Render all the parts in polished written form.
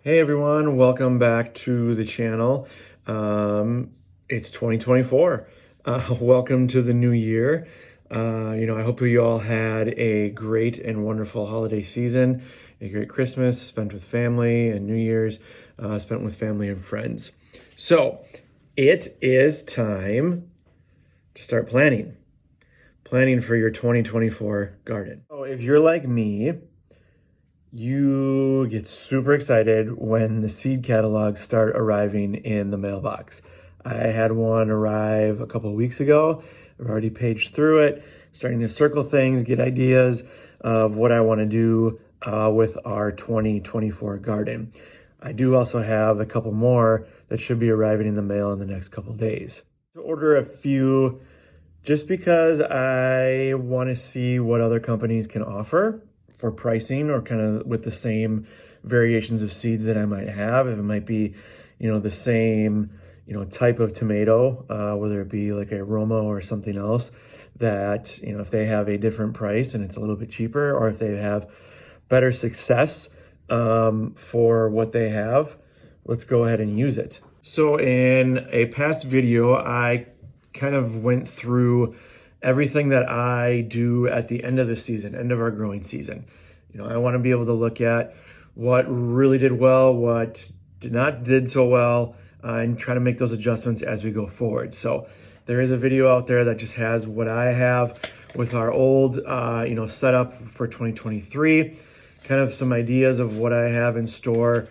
Hey everyone, welcome back to the channel. It's 2024. Welcome to the new year. I hope you all had a great and wonderful holiday season, a great Christmas spent with family, and New Year's spent with family and friends. So it is time to start planning for your 2024 garden. So if you're like me, you get super excited when the seed catalogs start arriving in the mailbox. I had one arrive a couple of weeks ago. I've already paged through it, starting to circle things, get ideas of what I want to do with our 2024 garden. I do also have a couple more that should be arriving in the mail in the next couple of days. To order a few just because I want to see what other companies can offer for pricing, or kind of with the same variations of seeds that I might have. If it might be, the same, type of tomato, whether it be like a Roma or something else, that, if they have a different price and it's a little bit cheaper, or if they have better success for what they have, let's go ahead and use it. So in a past video, I kind of went through everything that I do at the end of the season, end of our growing season. I want to be able to look at what really did well, what did so well, and try to make those adjustments as we go forward. So there is a video out there that just has what I have with our old, setup for 2023, kind of some ideas of what I have in store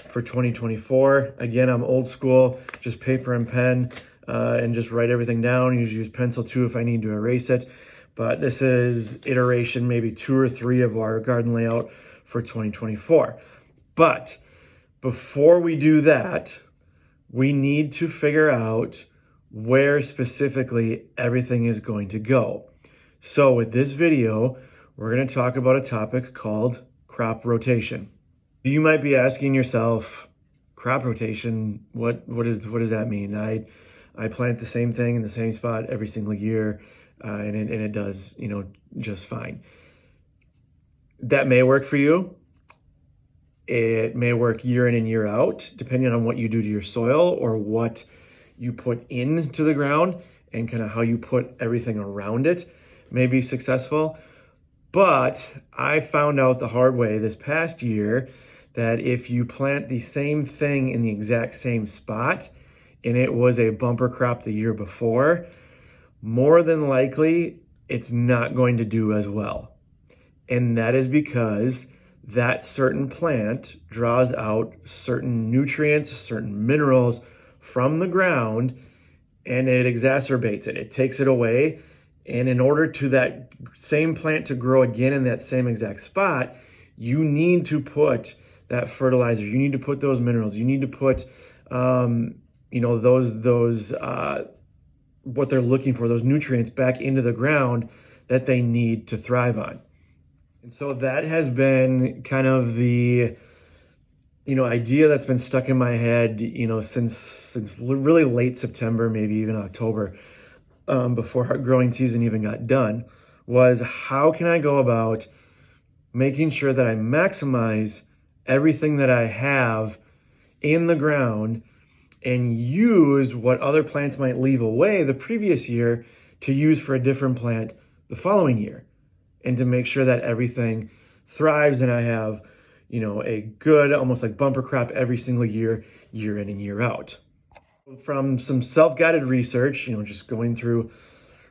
for 2024. Again, I'm old school, just paper and pen. And just write everything down. Usually use pencil too if I need to erase it. But this is iteration maybe 2 or 3 of our garden layout for 2024. But before we do that, we need to figure out where specifically everything is going to go. So with this video, we're going to talk about a topic called crop rotation. You might be asking yourself, crop rotation, what does that mean? I plant the same thing in the same spot every single year, and it does, just fine. That may work for you. It may work year in and year out, depending on what you do to your soil or what you put into the ground, and kind of how you put everything around it may be successful. But I found out the hard way this past year that if you plant the same thing in the exact same spot, and it was a bumper crop the year before, more than likely it's not going to do as well. And that is because that certain plant draws out certain nutrients, certain minerals from the ground, and it exacerbates it. It takes it away. And in order to that same plant to grow again in that same exact spot, you need to put that fertilizer. You need to put those minerals. You need to put those what they're looking for, those nutrients back into the ground that they need to thrive on. And so that has been kind of the, idea that's been stuck in my head, since really late September, maybe even October, before our growing season even got done, was how can I go about making sure that I maximize everything that I have in the ground and use what other plants might leave away the previous year to use for a different plant the following year, and to make sure that everything thrives and I have, a good, almost like bumper crop every single year, year in and year out. From some self-guided research, just going through,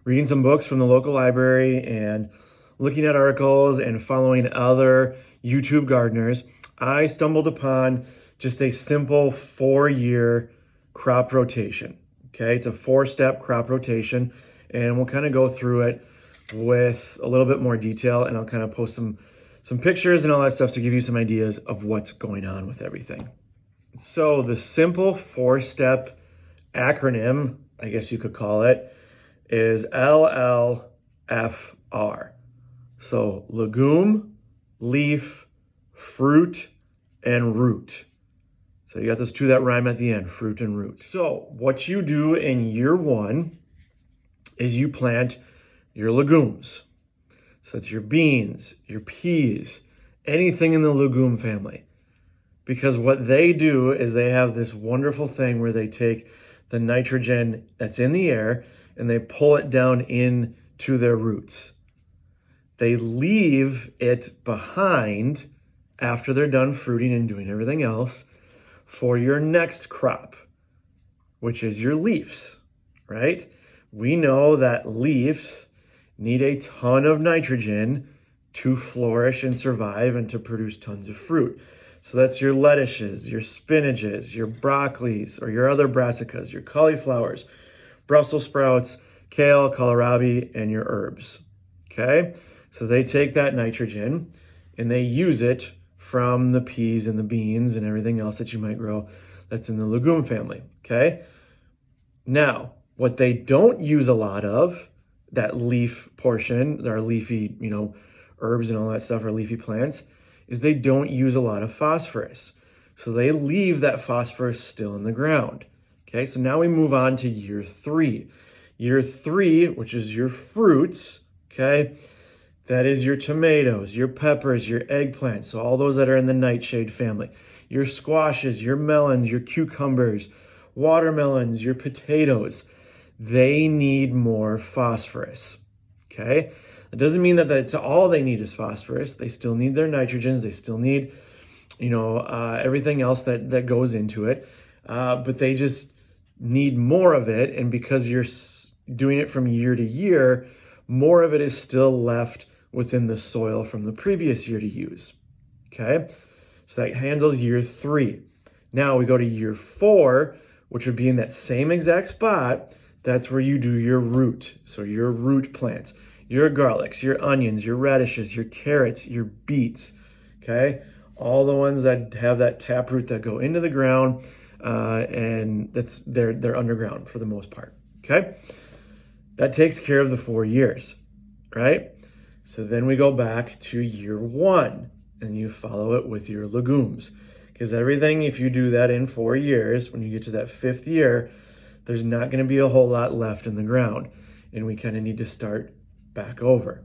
reading some books from the local library and looking at articles and following other YouTube gardeners, I stumbled upon just a simple 4-year crop rotation. Okay, it's a 4-step crop rotation, and we'll kind of go through it with a little bit more detail, and I'll kind of post some pictures and all that stuff to give you some ideas of what's going on with everything. So the simple 4-step acronym, I guess you could call it, is LLFR. So legume, leaf, fruit, and root. So you got those 2 that rhyme at the end, fruit and root. So what you do in year 1 is you plant your legumes. So it's your beans, your peas, anything in the legume family. because what they do is they have this wonderful thing where they take the nitrogen that's in the air and they pull it down into their roots. They leave it behind after they're done fruiting and doing everything else for your next crop, which is your leaves, right? We know that leaves need a ton of nitrogen to flourish and survive and to produce tons of fruit. So that's your lettuces, your spinaches, your broccolis, or your other brassicas, your cauliflowers, Brussels sprouts, kale, kohlrabi, and your herbs, okay? So they take that nitrogen and they use it from the peas and the beans and everything else that you might grow that's in the legume family, okay? Now, what they don't use a lot of, that leaf portion, our leafy, herbs and all that stuff, or leafy plants, is they don't use a lot of phosphorus. So they leave that phosphorus still in the ground. Okay, so now we move on to year 3. Year 3, which is your fruits, okay, that is your tomatoes, your peppers, your eggplants, so all those that are in the nightshade family, your squashes, your melons, your cucumbers, watermelons, your potatoes. They need more phosphorus, okay? It doesn't mean that that's all they need is phosphorus. They still need their nitrogens. They still need, everything else that goes into it. But they just need more of it. And because you're doing it from year to year, more of it is still left within the soil from the previous year to use, okay? So that handles year 3. Now we go to year 4, which would be in that same exact spot. That's where you do your root. So your root plants, your garlics, your onions, your radishes, your carrots, your beets, okay? All the ones that have that taproot that go into the ground, and they're underground for the most part, okay? That takes care of the 4 years, right? So then we go back to year 1 and you follow it with your legumes. Because everything, if you do that in 4 years, when you get to that 5th year, there's not going to be a whole lot left in the ground. And we kind of need to start back over.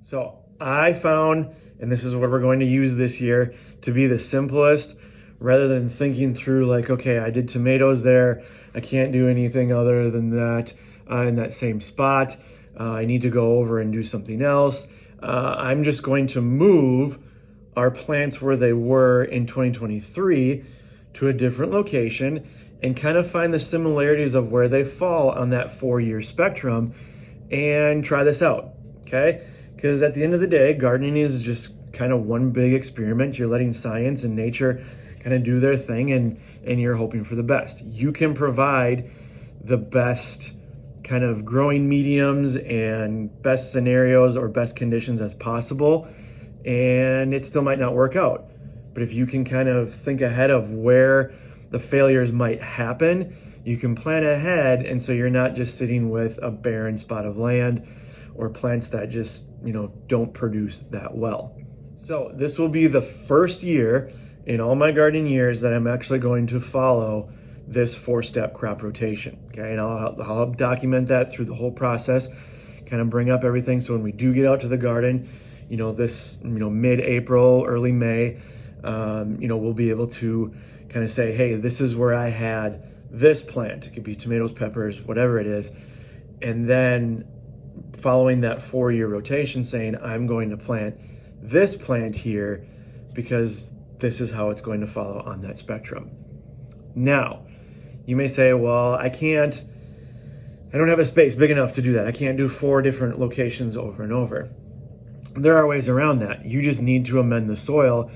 So I found, and this is what we're going to use this year, to be the simplest, rather than thinking through like, okay, I did tomatoes there. I can't do anything other than that in that same spot. I need to go over and do something else. I'm just going to move our plants where they were in 2023 to a different location and kind of find the similarities of where they fall on that 4-year spectrum and try this out, okay? Because at the end of the day, gardening is just kind of one big experiment. You're letting science and nature kind of do their thing, and you're hoping for the best. You can provide the best kind of growing mediums and best scenarios or best conditions as possible, and it still might not work out. But if you can kind of think ahead of where the failures might happen, you can plan ahead, and so you're not just sitting with a barren spot of land or plants that just, don't produce that well. So this will be the first year in all my gardening years that I'm actually going to follow this 4-step crop rotation, okay? And I'll document that through the whole process, kind of bring up everything. So when we do get out to the garden, mid-April, early May, we'll be able to kind of say, hey, this is where I had this plant. It could be tomatoes, peppers, whatever it is. And then following that 4-year rotation, saying, I'm going to plant this plant here because this is how it's going to follow on that spectrum. Now, you may say, well, I don't have a space big enough to do that. I can't do 4 different locations over and over. There are ways around that. You just need to amend the soil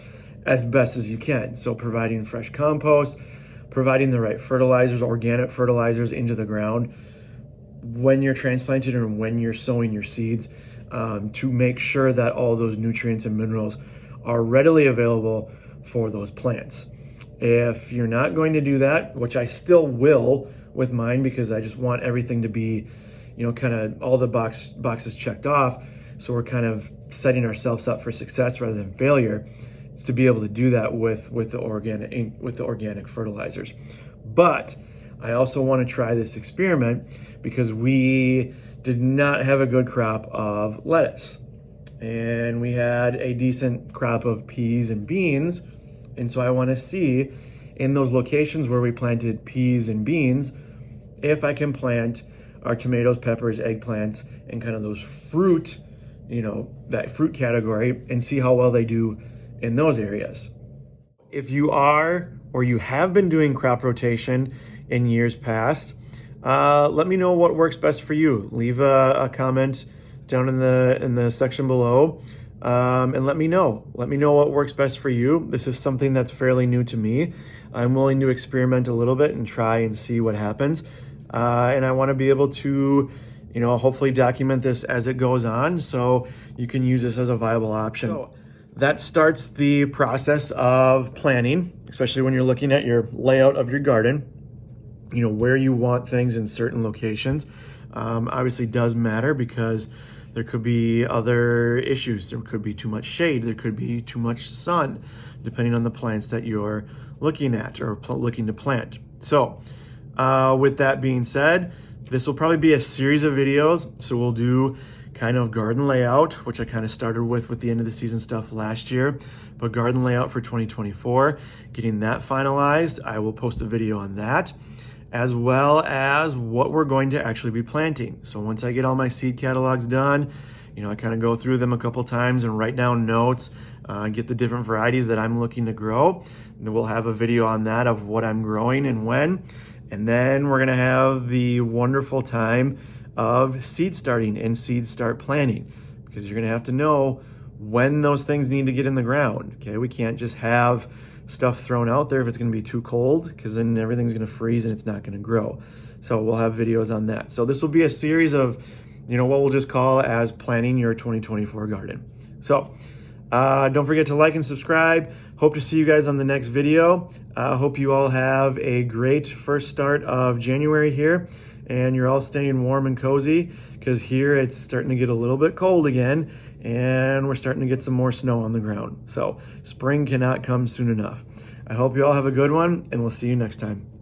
as best as you can. So providing fresh compost, providing the right fertilizers, organic fertilizers into the ground when you're transplanting or when you're sowing your seeds, to make sure that all those nutrients and minerals are readily available for those plants. If you're not going to do that, which I still will with mine because I just want everything to be, kind of all the boxes checked off, so we're kind of setting ourselves up for success rather than failure, is to be able to do that with the organic fertilizers. But I also want to try this experiment because we did not have a good crop of lettuce, and we had a decent crop of peas and beans, And so I want to see in those locations where we planted peas and beans, if I can plant our tomatoes, peppers, eggplants, and kind of those fruit, that fruit category, and see how well they do in those areas. If you are or you have been doing crop rotation in years past, let me know what works best for you. Leave a comment down in the section below, and let me know. Let me know what works best for you. This is something that's fairly new to me. I'm willing to experiment a little bit and try and see what happens. And I want to be able to, hopefully document this as it goes on so you can use this as a viable option. So that starts the process of planning, especially when you're looking at your layout of your garden, where you want things in certain locations. Obviously does matter because there could be other issues. There could be too much shade. There could be too much sun, depending on the plants that you're looking at or looking to plant. So with that being said, this will probably be a series of videos. So we'll do kind of garden layout, which I kind of started with the end of the season stuff last year, but garden layout for 2024, getting that finalized. I will post a video on that, as well as what we're going to actually be planting. So once I get all my seed catalogs done, I kind of go through them a couple times and write down notes, get the different varieties that I'm looking to grow. And then we'll have a video on that of what I'm growing and when. And then we're gonna have the wonderful time of seed starting and seed start planting, because you're gonna have to know when those things need to get in the ground. Okay, we can't just have stuff thrown out there if it's gonna be too cold, because then everything's gonna freeze and it's not gonna grow. So we'll have videos on that. So this will be a series of, what we'll just call as planning your 2024 garden. So don't forget to like and subscribe. Hope to see you guys on the next video. Hope you all have a great first start of January here, and you're all staying warm and cozy, because here it's starting to get a little bit cold again, and we're starting to get some more snow on the ground. So spring cannot come soon enough. I hope you all have a good one, and we'll see you next time.